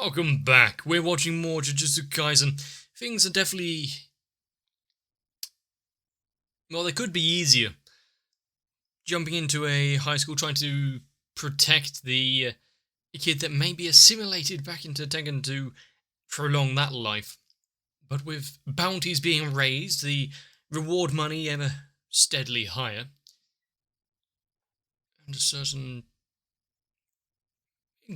Welcome back. We're watching more Jujutsu Kaisen. Things are definitely... well, they could be easier. Jumping into a high school trying to protect the kid that may be assimilated back into Tengen to prolong that life. But with bounties being raised, the reward money ever steadily higher, and a certain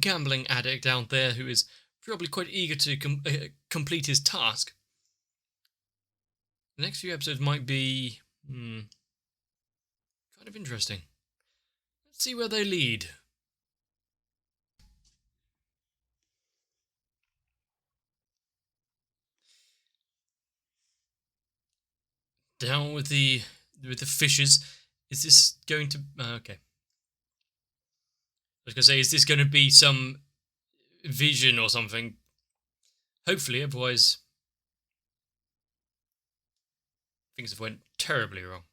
gambling addict out there who is probably quite eager to complete his task. The next few episodes might be kind of interesting. Let's see where they lead. Down with the fishes. Is this going to... okay. I was going to say, is this going to be some vision or something? Hopefully, otherwise things have went terribly wrong.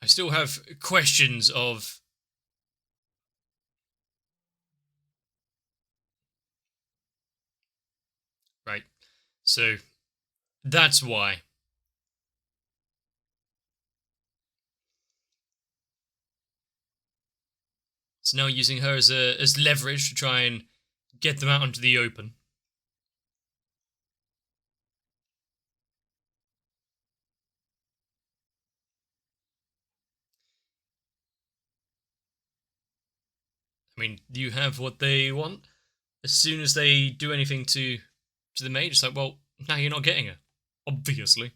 I still have questions of... right, so that's why. It's now using her as leverage to try and get them out into the open. I mean, you have what they want. As soon as they do anything to the maid, it's like, well, now you're not getting her. Obviously.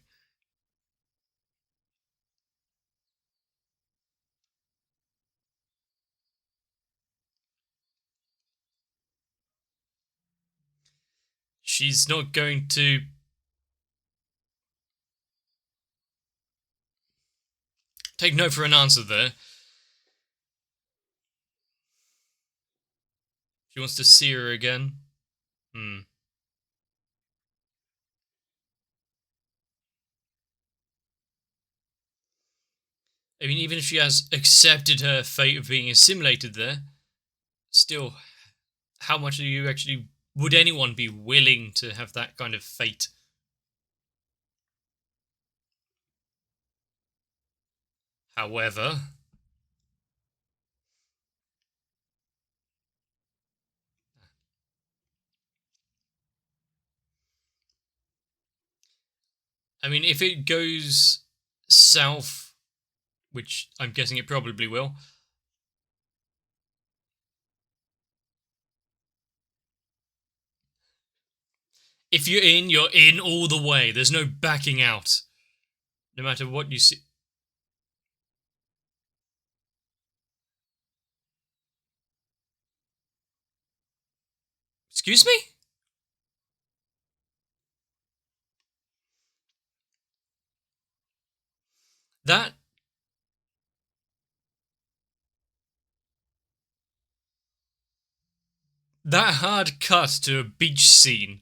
She's not going to... take no for an answer there. She wants to see her again. I mean, even if she has accepted her fate of being assimilated there, still, how much are you actually... would anyone be willing to have that kind of fate? However... I mean, if it goes south, which I'm guessing it probably will, if you're in all the way. There's no backing out. No matter what you see. Excuse me? That hard cut to a beach scene.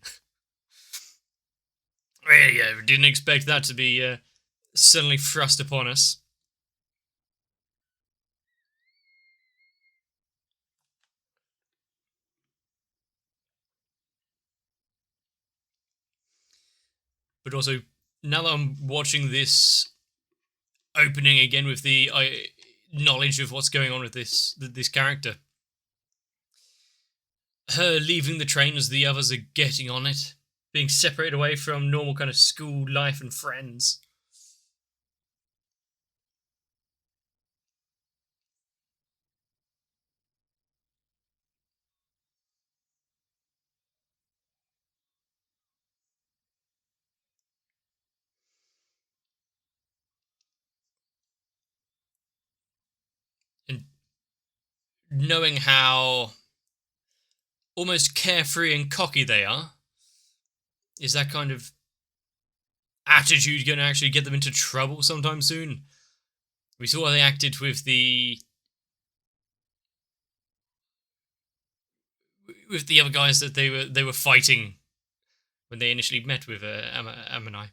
Really, I didn't expect that to be suddenly thrust upon us. But also, now that I'm watching this opening again with the knowledge of what's going on with this character, her leaving the train as the others are getting on it, being separated away from normal kind of school life and friends. And knowing how almost carefree and cocky they are, is that kind of attitude going to actually get them into trouble sometime soon? We saw how they acted with the other guys that they were fighting when they initially met with Ammonai.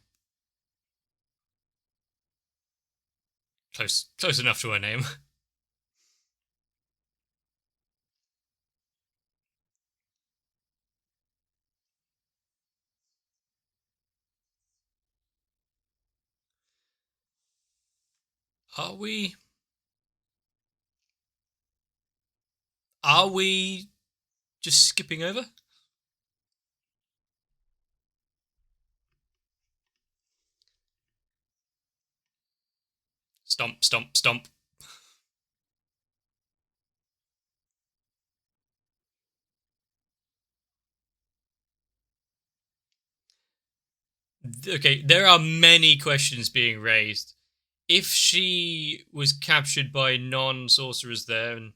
Close enough to her name. Are we? Are we just skipping over? Stomp, stomp, stomp. Okay, there are many questions being raised. If she was captured by non-sorcerers there, and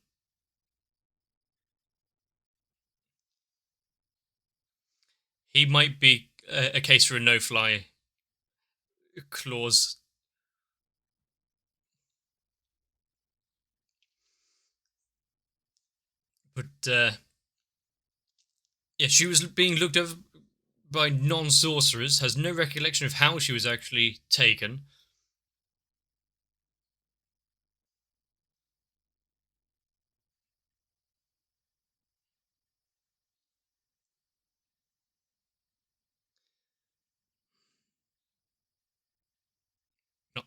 he might be a case for a no-fly clause. But yeah, she was being looked over by non-sorcerers, has no recollection of how she was actually taken. Not,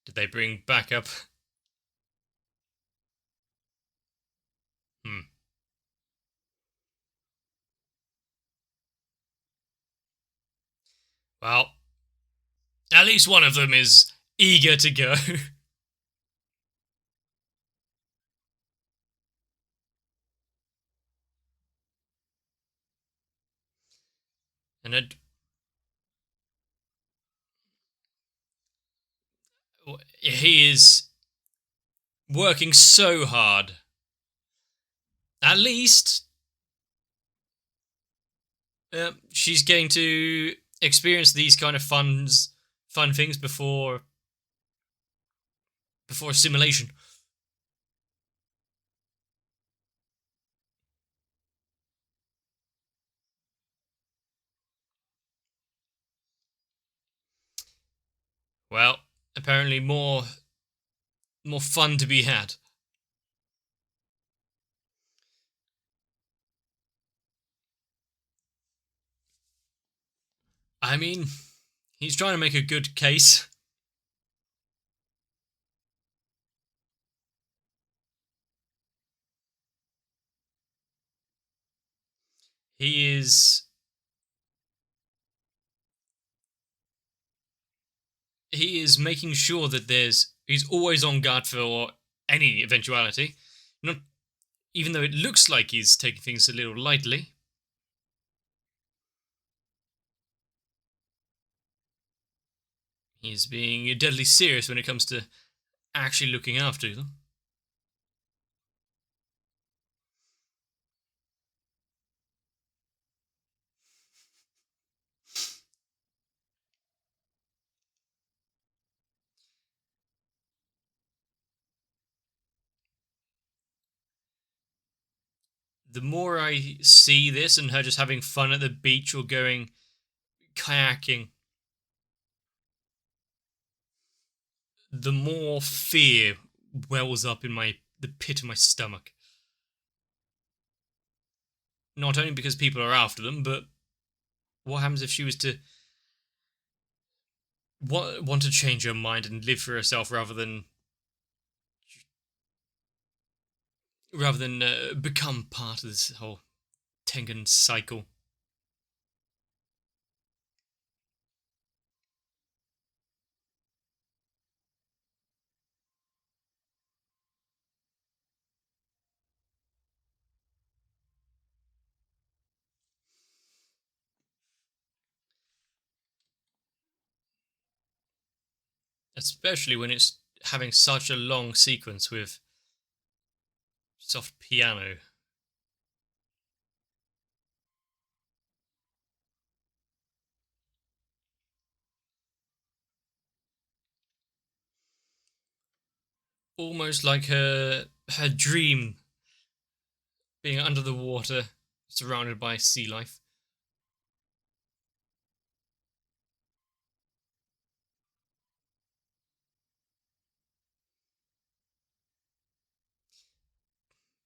did they bring backup? Hmm. Well, at least one of them is eager to go. And he is working so hard. At least she's going to experience these kind of fun things before assimilation. Well, apparently more fun to be had. I mean, he's trying to make a good case. He is he is making sure that he's always on guard for any eventuality. Not even though it looks like he's taking things a little lightly. He's being deadly serious when it comes to actually looking after them. The more I see this and her just having fun at the beach or going kayaking, the more fear wells up in the pit of my stomach. Not only because people are after them, but what happens if she was to want to change her mind and live for herself rather than become part of this whole Tengen cycle? Especially when it's having such a long sequence with soft piano. Almost like her dream being under the water, surrounded by sea life.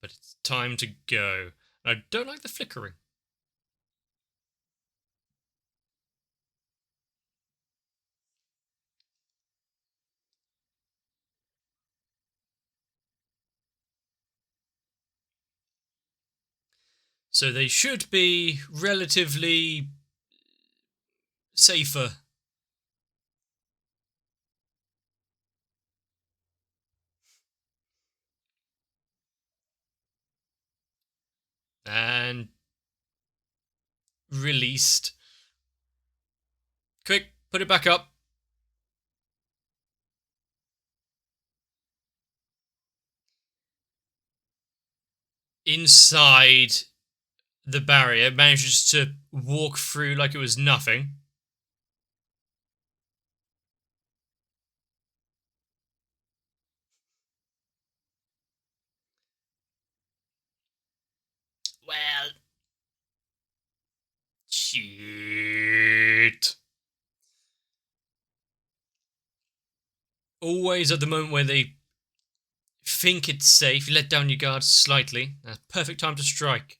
But it's time to go. I don't like the flickering. So they should be relatively safer. And released. Quick, put it back up. Inside the barrier, manages to walk through like it was nothing. Well, shit. Always at the moment where they think it's safe, you let down your guard slightly. That's perfect time to strike.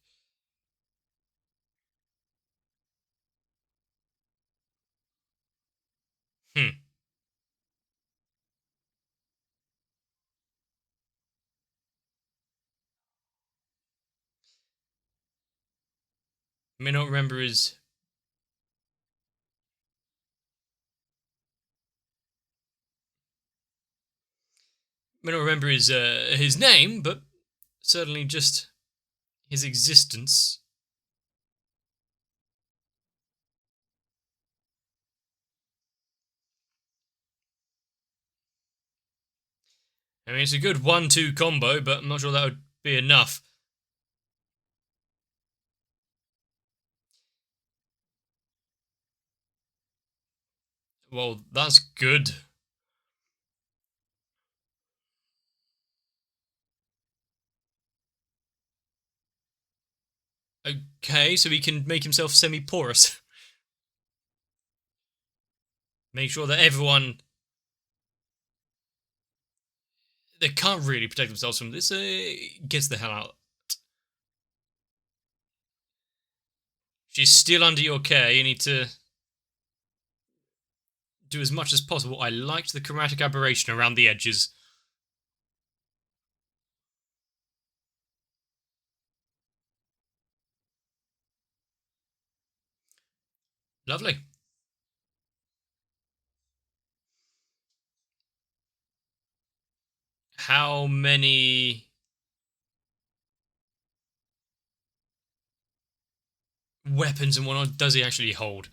Hmm. May not remember his. May not remember his name, but certainly just his existence. I mean, it's a good 1-2 combo, but I'm not sure that would be enough. Well, that's good. Okay, so he can make himself semi-porous. Make sure that everyone that can't really protect themselves from this gets the hell out. She's still under your care. You need to do as much as possible. I liked the chromatic aberration around the edges. Lovely. How many weapons and whatnot does he actually hold?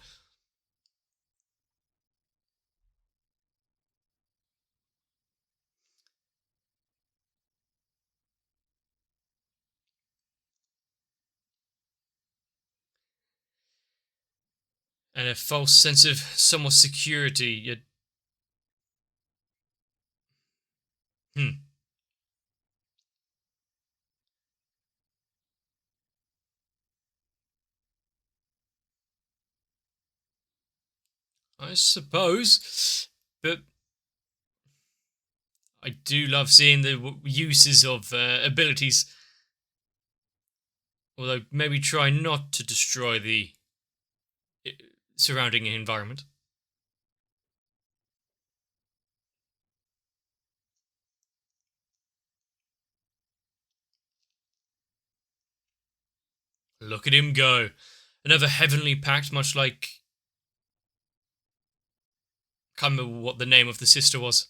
And a false sense of somewhat security. Hmm. I suppose. But I do love seeing the uses of abilities. Although maybe try not to destroy the uh, surrounding environment. Look at him go. Another heavenly pact, much like. Can't remember what the name of the sister was.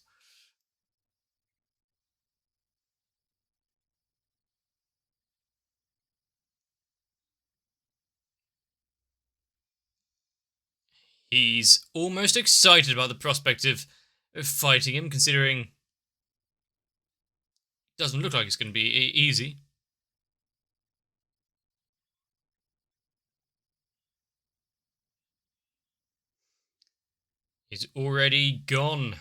He's almost excited about the prospect of fighting him, considering it doesn't look like it's going to be easy. He's already gone.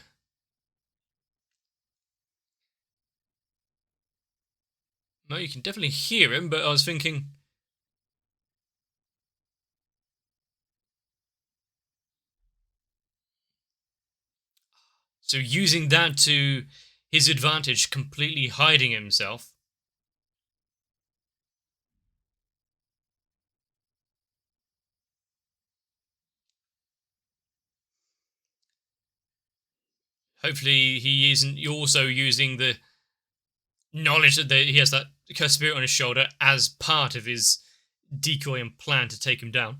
No, you can definitely hear him, but I was thinking. So using that to his advantage, completely hiding himself. Hopefully he isn't also using the knowledge that he has that cursed spirit on his shoulder as part of his decoy and plan to take him down.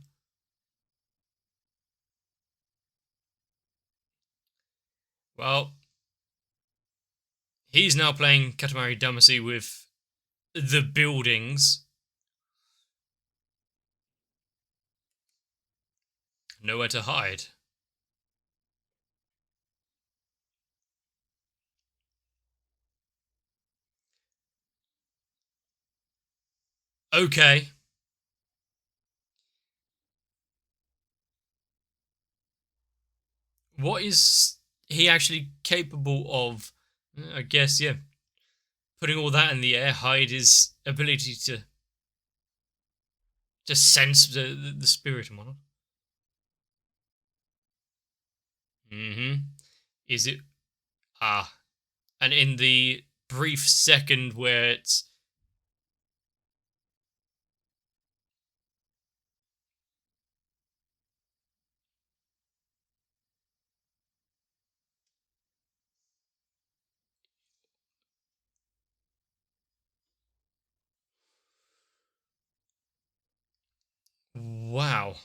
Well, he's now playing Katamari Damacy with the buildings. Nowhere to hide. Okay. What is he actually capable of? I guess, yeah. Putting all that in the air, hide his ability to sense the spirit and whatnot. Is it? Ah. And in the brief second where it's. Wow.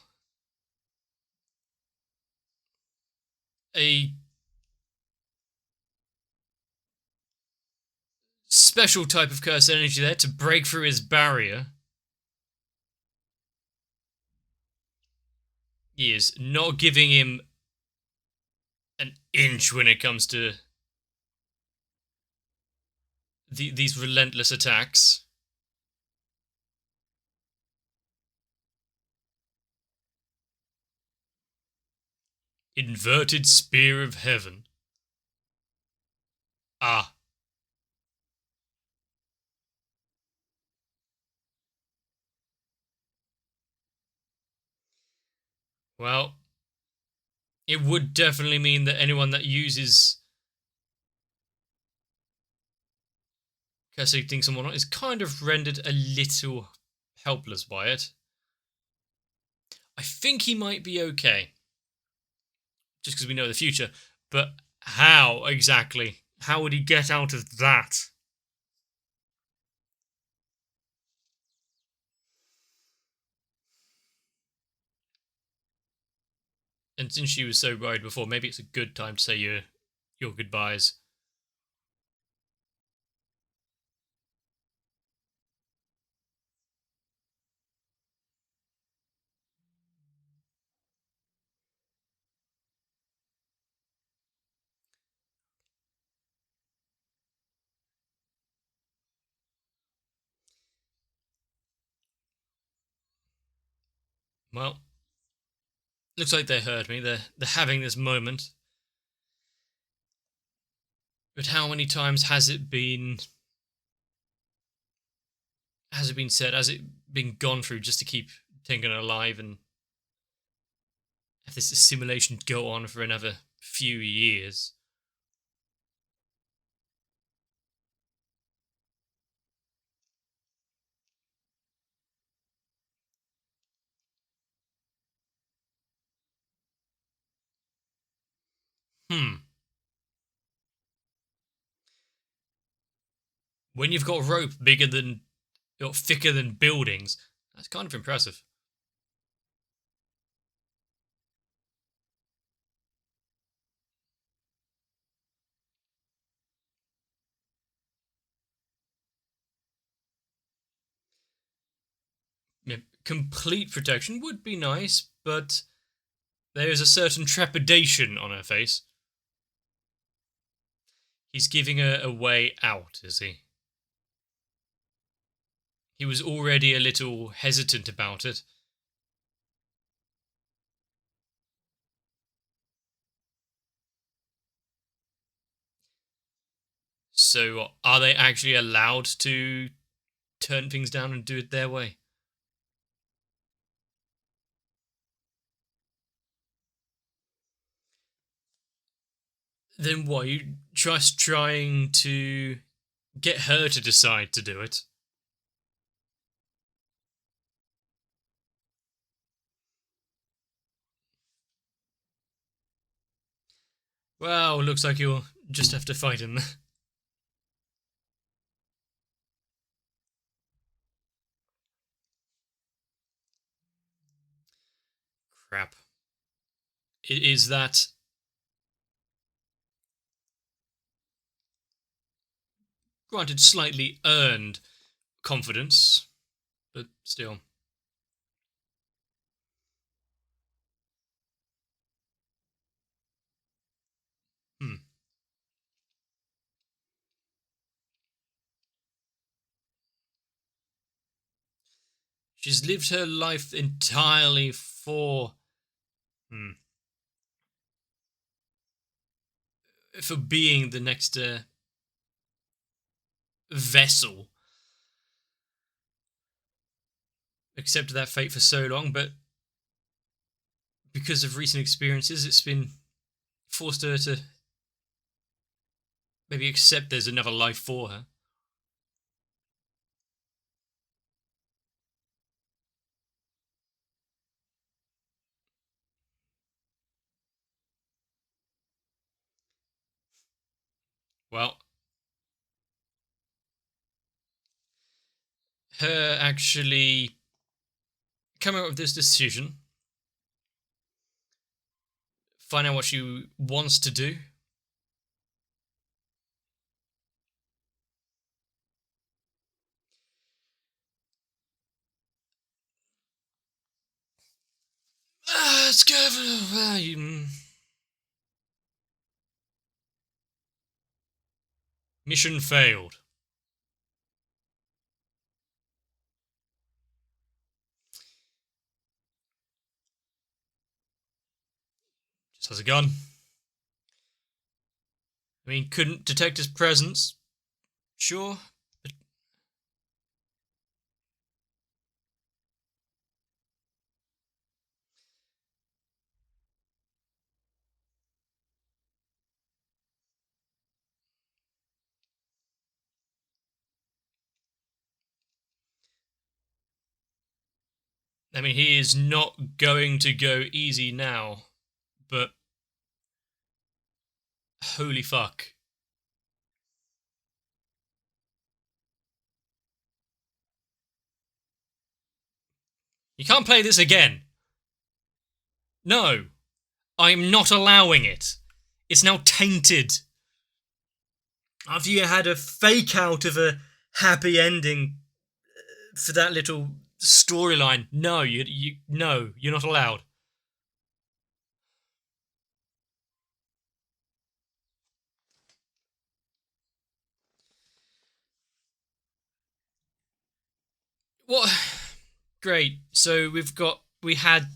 A special type of curse energy there to break through his barrier. He is not giving him an inch when it comes to these relentless attacks. Inverted Spear of Heaven. Ah. Well, it would definitely mean that anyone that uses cursing things and whatnot is kind of rendered a little helpless by it. I think he might be okay. Just because we know the future. But how exactly? How would he get out of that? And since she was so worried before, maybe it's a good time to say your goodbyes. Well, looks like they heard me. They're having this moment. But how many times has it been said, has it been gone through just to keep Tengen alive and have this assimilation go on for another few years? When you've got rope bigger than, or thicker than buildings, that's kind of impressive. Yeah, complete protection would be nice, but there is a certain trepidation on her face. He's giving her a way out, is he? He was already a little hesitant about it. So, are they actually allowed to turn things down and do it their way? Then what? You just trying to get her to decide to do it? Well, looks like you're just have to fight him. Crap. It is that... Granted, slightly earned confidence, but still. She's lived her life entirely for... for being the next vessel. Accepted that fate for so long, but because of recent experiences, it's been forced her to maybe accept there's another life for her. Well, her actually coming up with this decision, find out what she wants to do. Let's go for mission failed. Just has a gun. I mean, couldn't detect his presence. Sure, but... I mean, he is not going to go easy now, but... holy fuck. You can't play this again. No. I'm not allowing it. It's now tainted. After you had a fake out of a happy ending for that little storyline, no, no, you're not allowed. What? Great. So we had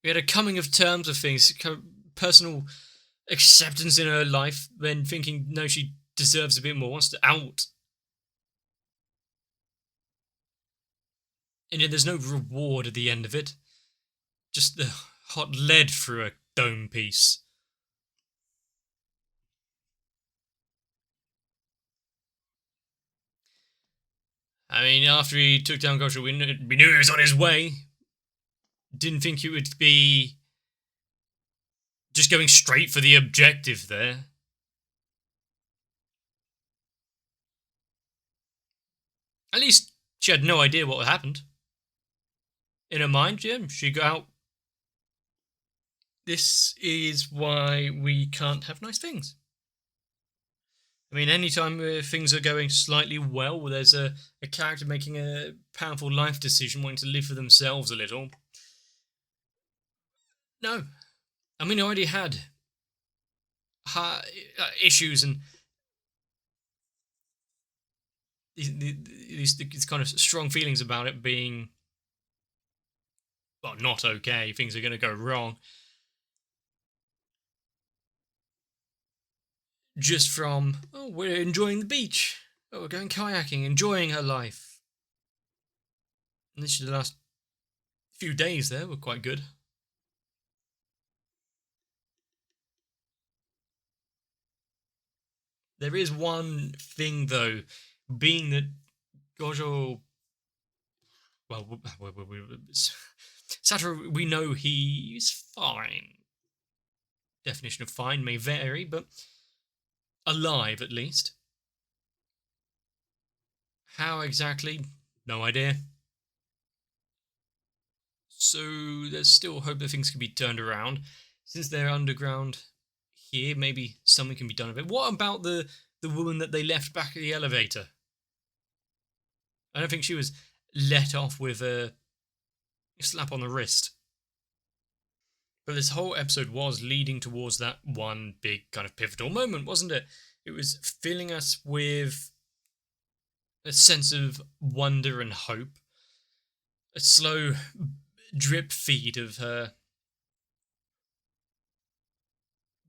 a coming of terms of things, personal acceptance in her life, then thinking, no, she deserves a bit more, wants to out. And then there's no reward at the end of it. Just the hot lead through a dome piece. I mean, after he took down Gojo, we knew he was on his way. Didn't think it would be just going straight for the objective there. At least she had no idea what happened. In her mind, yeah, she got out. This is why we can't have nice things. I mean, anytime things are going slightly well, there's a character making a powerful life decision, wanting to live for themselves a little. No. I mean, I already had issues and these kind of strong feelings about it being, well, not okay. Things are going to go wrong. Just from, oh, we're enjoying the beach. Oh, we're going kayaking, enjoying her life. And literally the last few days there were quite good. There is one thing, though, being that Gojo, Satoru, we know he's fine. Definition of fine may vary, but alive at least. How exactly? No idea. So there's still hope that things can be turned around. Since they're underground here, maybe something can be done of it. What about the woman that they left back at the elevator? I don't think she was let off with a slap on the wrist. But this whole episode was leading towards that one big kind of pivotal moment, wasn't it? It was filling us with a sense of wonder and hope. A slow drip feed of her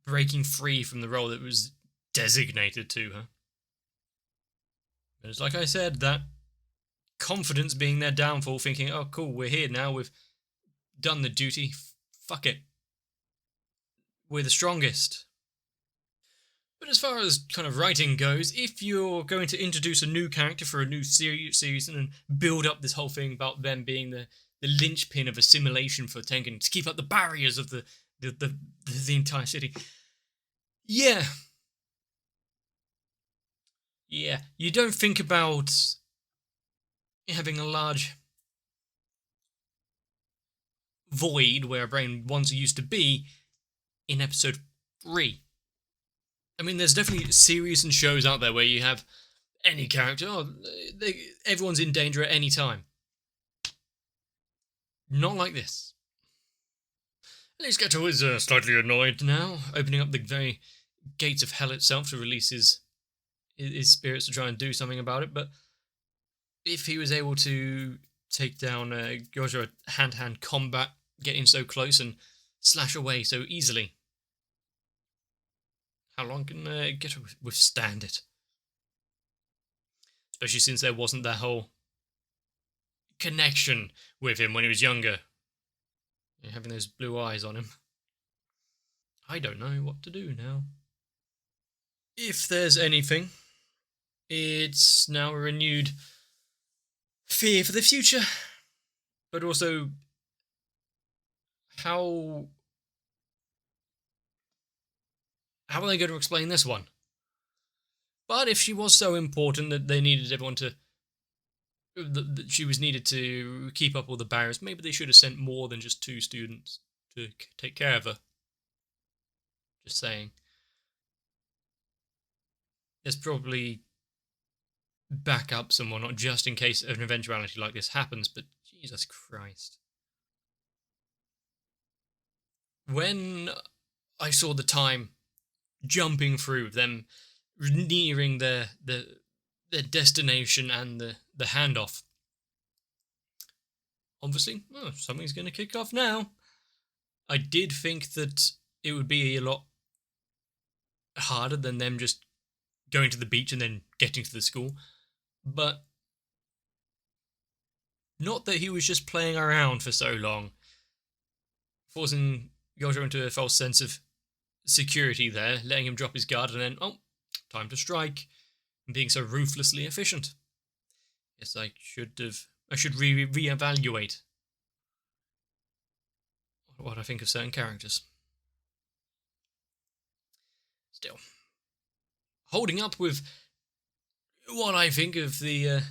breaking free from the role that was designated to her. But it's like I said, that confidence being their downfall, thinking, oh cool, we're here now, we've done the duty, fuck it. We're the strongest. But as far as kind of writing goes, if you're going to introduce a new character for a new series and build up this whole thing about them being the linchpin of assimilation for Tengen to keep up the barriers of the entire city, yeah, you don't think about having a large void where a brain once used to be in episode 3. I mean, there's definitely series and shows out there where you have any character, everyone's in danger at any time. Not like this. At least Geto is slightly annoyed now, opening up the very gates of hell itself to release his spirits to try and do something about it. But if he was able to take down Gojo hand-to-hand combat, get in so close and slash away so easily, how long can Geto withstand it? Especially since there wasn't that whole connection with him when he was younger. Having those blue eyes on him. I don't know what to do now. If there's anything, it's now a renewed fear for the future. But also, how are they going to explain this one? But if she was so important that they needed everyone to... that she was needed to keep up all the barriers, maybe they should have sent more than just 2 students to take care of her. Just saying. There's probably backup someone, not just in case an eventuality like this happens, but Jesus Christ. When I saw the time jumping through, them nearing their destination and the handoff, obviously, something's going to kick off now. I did think that it would be a lot harder than them just going to the beach and then getting to the school, but not that he was just playing around for so long, forcing Gojo into a false sense of security there, letting him drop his guard, and then, time to strike, and being so ruthlessly efficient. Yes, I should reevaluate what I think of certain characters. Still, holding up with what I think of the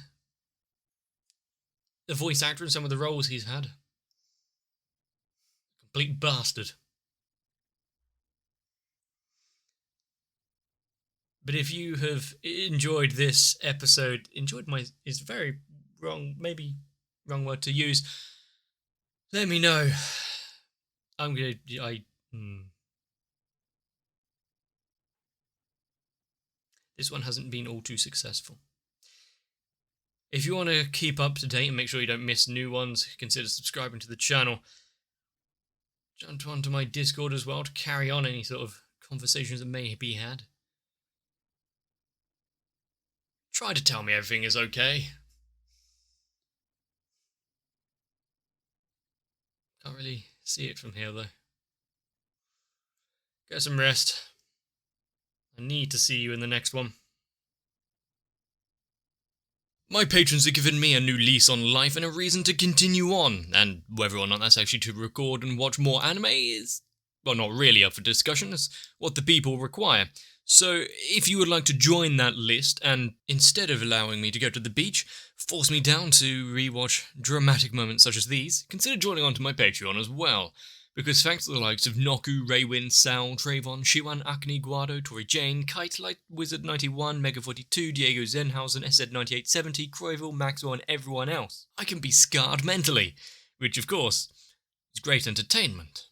voice actor and some of the roles he's had. Complete bastard. But if you have enjoyed this episode, is very wrong, maybe wrong word to use, let me know. This one hasn't been all too successful. If you want to keep up to date and make sure you don't miss new ones, consider subscribing to the channel. Jump onto my Discord as well to carry on any sort of conversations that may be had. Try to tell me everything is okay. Can't really see it from here though. Get some rest. I need to see you in the next one. My patrons have given me a new lease on life and a reason to continue on, and whether or not that's actually to record and watch more anime is, well, not really up for discussion. It's what the people require. So, if you would like to join that list, and instead of allowing me to go to the beach, force me down to rewatch dramatic moments such as these, consider joining onto my Patreon as well. Because thanks to the likes of Noku, Raywin, Sal, Trayvon, Shiwan, Akane, Guado, Tori Jane, Kite, Light Wizard 91, Mega 42, Diego Zenhausen, SZ 9870, Croyville, Maxwell, and everyone else, I can be scarred mentally, which of course is great entertainment.